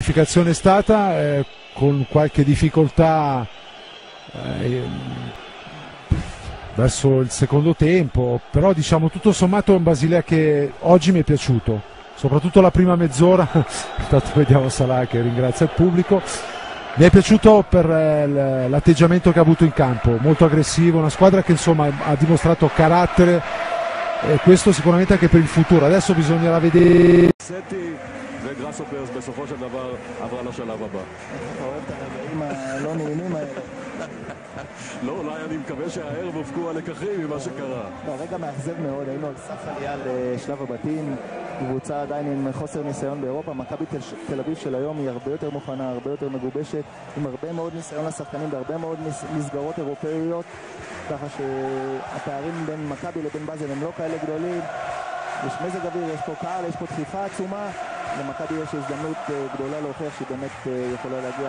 È stata con qualche difficoltà verso il secondo tempo, però diciamo tutto sommato è un Basilea che oggi mi è piaciuto, soprattutto la prima mezz'ora. Intanto vediamo Salah che ringrazia il pubblico. Mi è piaciuto per l'atteggiamento che ha avuto in campo, molto aggressivo, una squadra che insomma ha dimostrato carattere, e questo sicuramente anche per il futuro. Adesso bisognerà vedere. וגראסהופרס בסופו של דבר עברה לשלב הבא. אתה אוהב את הרגעים הלא נעימים האלה. לא, אולי אני מקווה שהערב הופקו הלקחים ממה שקרה. רגע מאכזב מאוד, היינו על סף עלייה לשלב הבתים, קבוצה עדיין עם חוסר ניסיון באירופה. מכבי תל אביב של היום היא הרבה יותר מוכנה, הרבה יותר מגובשת, עם הרבה מאוד ניסיון לשחקנים בהרבה מאוד מסגרות אירופאיות, ככה שהפערים בין מכבי לבין באזל הם לא כאלה גדולים. יש מזג אוויר, יש פה קהל, יש פה דחיפה עצומה. למכבי יש הזדמנות גדולה להוכיח שהיא באמת יכולה להגיע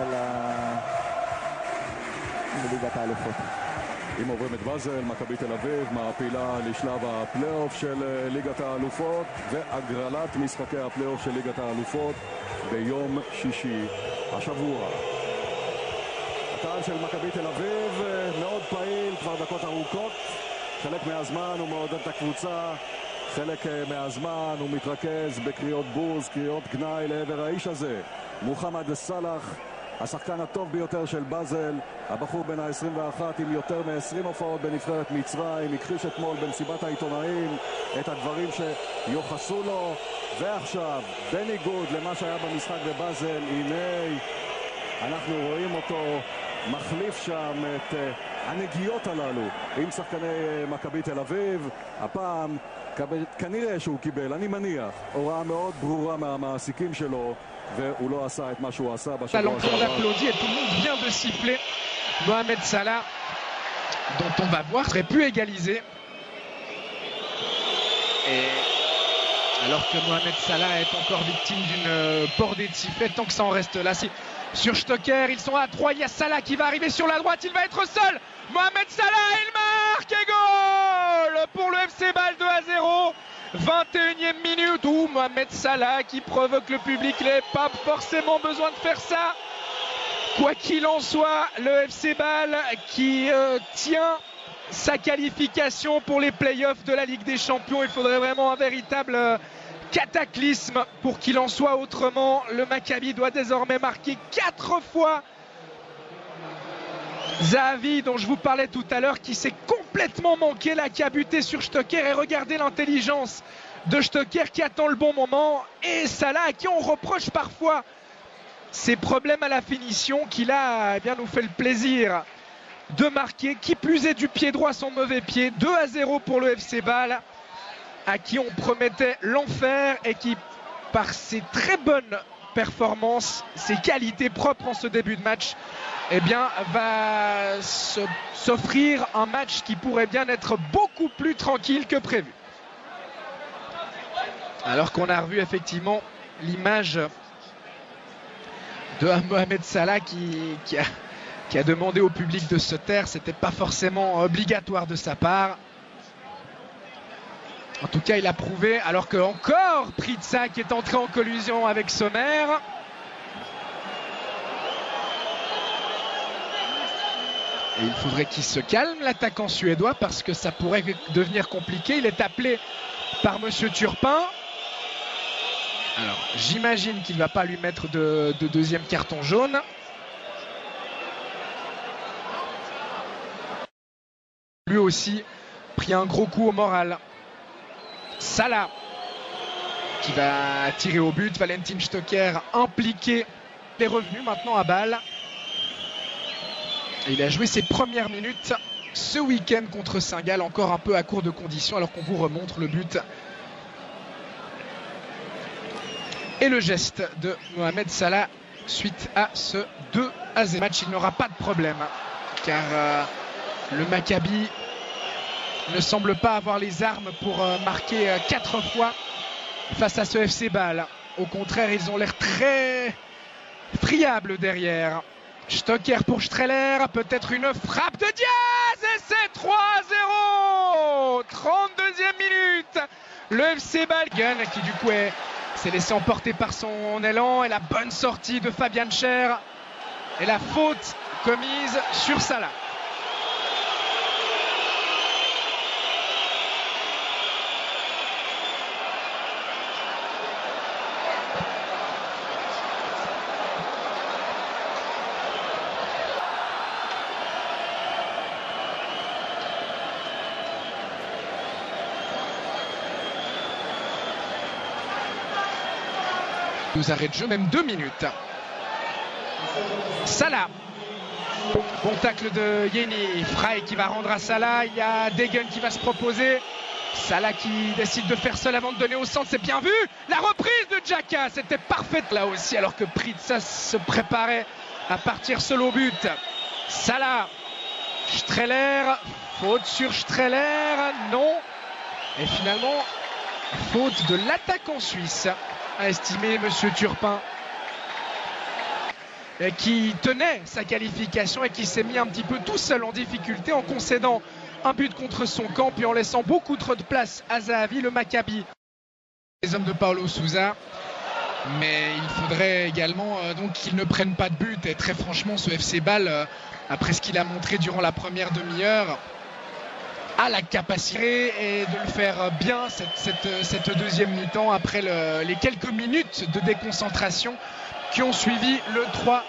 לליגת האלופות. אם עוברים את באזל, מכבי תל אביב מעפילה לשלב הפלייאוף של ליגת האלופות והגרלת משחקי הפלייאוף של ליגת האלופות ביום שישי השבוע. הקהל של מכבי תל אביב מאוד פעיל כבר דקות ארוכות, חלק מהזמן הוא מעודד את הקבוצה, חלק מהזמן הוא מתרכז בקריאות בוז, קריאות גנאי לעבר האיש הזה, מוחמד סלאח, השחקן הטוב ביותר של באזל, הבחור בן ה-21 עם יותר מ-20 הופעות בנבחרת מצרים, הכחיש אתמול במסיבת העיתונאים את הדברים שיוחסו לו, ועכשיו בניגוד למה שהיה במשחק בבאזל, הנה אנחנו רואים אותו מחליף שם את הנגיעות הללו עם שחקני מכבי תל אביב. הפעם כנראה שהוא קיבל, אני מניח, הוראה מאוד ברורה מהמעסיקים שלו, והוא לא עשה את מה שהוא עשה בשבוע שעבר. L'entour d'applaudit et tout le monde vient de siffler Mohamed Salah, dont on va voir serait pu égaliser. Et alors que Mohamed Salah est encore victime d'une bordée de sifflets, tant que ça en reste là. Sur Stocker, ils sont à 3, il y a Salah qui va arriver sur la droite, il va être seul. Mohamed Salah, il marque et goal pour le FC Bâle 2-0. 21e minute où Mohamed Salah qui provoque le public, il n'avait pas forcément besoin de faire ça. Quoi qu'il en soit, le FC Bâle qui tient sa qualification pour les playoffs de la Ligue des Champions. Il faudrait vraiment un véritable cataclysme pour qu'il en soit autrement. Le Maccabi doit désormais marquer 4 fois. Zahavi, dont je vous parlais tout à l'heure, qui s'est complètement manqué là, qui a buté sur Stocker, et regardez l'intelligence de Stocker qui attend le bon moment, et Salah à qui on reproche parfois ses problèmes à la finition, qui là eh bien, nous fait le plaisir de marquer, qui plus est du pied droit son mauvais pied. 2-0 pour le FC Bâle, à qui on promettait l'enfer et qui, par ses très bonnes performances, ses qualités propres en ce début de match, eh bien, va s'offrir un match qui pourrait bien être beaucoup plus tranquille que prévu. Alors qu'on a revu effectivement l'image de Mohamed Salah qui a demandé au public de se taire. C'était pas forcément obligatoire de sa part. En tout cas, il a prouvé, alors que encore Pritsa qui est entré en collusion avec Sommer. Et il faudrait qu'il se calme, l'attaquant suédois, parce que ça pourrait devenir compliqué. Il est appelé par Monsieur Turpin. Alors, j'imagine qu'il ne va pas lui mettre de deuxième carton jaune. Lui aussi pris un gros coup au moral. Salah qui va tirer au but. Valentin Stocker impliqué. Il est revenu maintenant à Bâle. Et il a joué ses premières minutes ce week-end contre Saint-Gall, encore un peu à court de conditions, alors qu'on vous remontre le but et le geste de Mohamed Salah suite à ce 2-0 match. Il n'aura pas de problème car le Maccabi ne semble pas avoir les armes pour marquer 4 fois face à ce FC Bâle. Au contraire, ils ont l'air très friables derrière. Stocker pour Streller, peut-être une frappe de Diaz et c'est 3-0. 32e minute. Le FC Bâle qui du coup est s'est laissé emporter par son élan et la bonne sortie de Fabian Schär et la faute commise sur Salah. Nous arrête de jeu, même 2 minutes. Salah. Bon tacle de Yeni. Frey qui va rendre à Salah. Il y a Degen qui va se proposer. Salah qui décide de faire seul avant de donner au centre. C'est bien vu. La reprise de Xhaka. C'était parfaite là aussi alors que Pritsas se préparait à partir seul au but. Salah. Streller. Faute sur Streller. Non. Et finalement, faute de l'attaquant suisse, a estimé Monsieur Turpin, qui tenait sa qualification et qui s'est mis un petit peu tout seul en difficulté en concédant un but contre son camp puis en laissant beaucoup trop de place à Zahavi, le Maccabi. Les hommes de Paulo Sousa, mais il faudrait également donc qu'ils ne prennent pas de but. Et très franchement, ce FC Bâle, après ce qu'il a montré durant la première demi-heure, a la capacité et de le faire bien cette deuxième mi-temps après les quelques minutes de déconcentration qui ont suivi le 3-0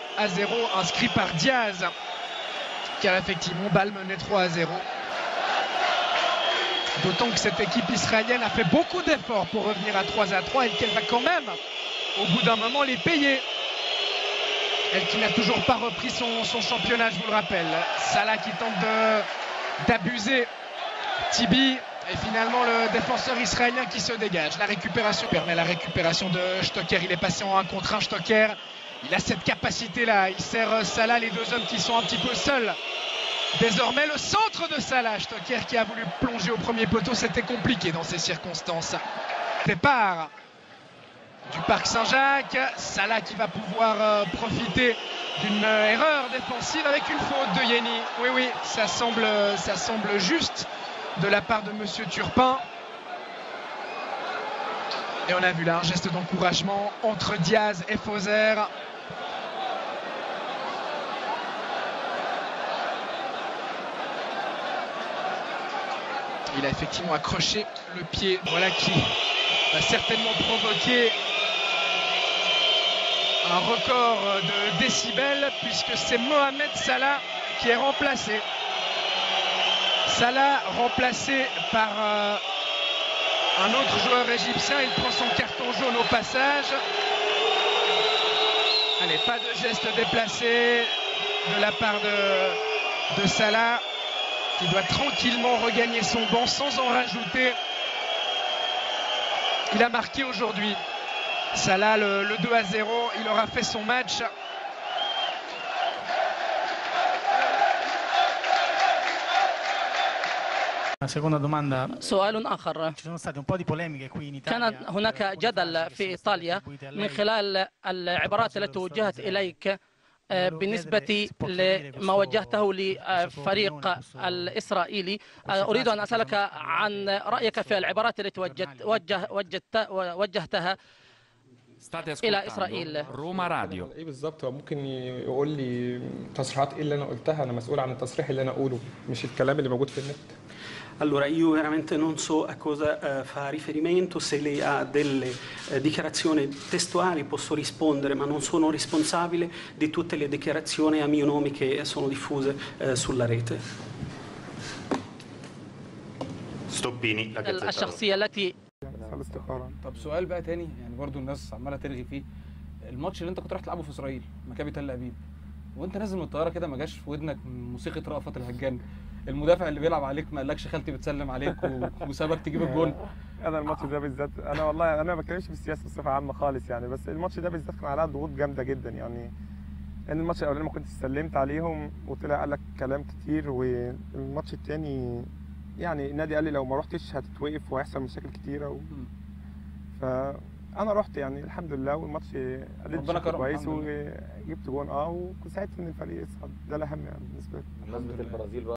inscrit par Diaz, car effectivement Bâle menait 3-0. D'autant que cette équipe israélienne a fait beaucoup d'efforts pour revenir à 3-3 et qu'elle va quand même au bout d'un moment les payer. Elle qui n'a toujours pas repris son championnat, je vous le rappelle. Salah qui tente d'abuser Tibi, et finalement le défenseur israélien qui se dégage. La récupération permet la récupération de Stocker. Il est passé en 1 contre 1. Stocker, il a cette capacité là. Il sert Salah, les deux hommes qui sont un petit peu seuls. Désormais le centre de Salah. Stocker qui a voulu plonger au premier poteau. C'était compliqué dans ces circonstances. Départ du Parc Saint-Jacques. Salah qui va pouvoir profiter d'une erreur défensive avec une faute de Yeni. Oui, ça semble juste de la part de Monsieur Turpin. Et on a vu là un geste d'encouragement entre Diaz et Fauser. Il a effectivement accroché le pied, voilà qui va certainement provoquer un record de décibels puisque c'est Mohamed Salah qui est remplacé. Salah remplacé par un autre joueur égyptien. Il prend son carton jaune au passage. Allez, pas de geste déplacé de la part de Salah, qui doit tranquillement regagner son banc sans en rajouter. Il a marqué aujourd'hui. Salah, le 2-0, il aura fait son match. سؤال آخر. كانت هناك جدل في إيطاليا من خلال العبارات التي وجهت إليك بالنسبة لما وجهته لفريق الإسرائيلي. أريد أن أسألك عن رأيك في العبارات التي وجهتها إلى إسرائيل. روما راديو. ايه بالظبط؟ هو ممكن يقول لي تصريحات ايه اللي انا قلتها؟ انا مسؤول عن التصريح اللي انا اقوله مش الكلام اللي موجود في النت. Allora io veramente non so a cosa fa riferimento, se lei ha delle dichiarazioni testuali posso rispondere, ma non sono responsabile di tutte le dichiarazioni a mio nome che sono diffuse sulla rete. ستوبيني الشخصية التي طب سؤال بقى تاني، يعني برضو الناس عماله ترغي فيه. الماتش اللي انت كنت رايح تلعبه في اسرائيل، مكابي تل ابيب، وانت نازل من الطياره كده ما جاش في ودنك موسيقى رأفت الهجان؟ المدافع اللي بيلعب عليك ما قالكش خالتي بتسلم عليك وسابك تجيب الجول؟ انا الماتش ده بالذات، انا والله انا ما بتكلمش في السياسه بصفه عامه خالص يعني، بس الماتش ده بالذات كان عليها ضغوط جامده جدا يعني. ان الماتش الاولاني ما كنتش سلمت عليهم وطلع قال لك كلام كتير، والماتش الثاني يعني النادي قال لي لو ما رحتش هتتوقف وهيحصل مشاكل كتيره فانا رحت يعني الحمد لله، والماتش اديت كويس وجبت جون وساعدت ان الفريق يصعد، ده الاهم يعني بالنسبه لي.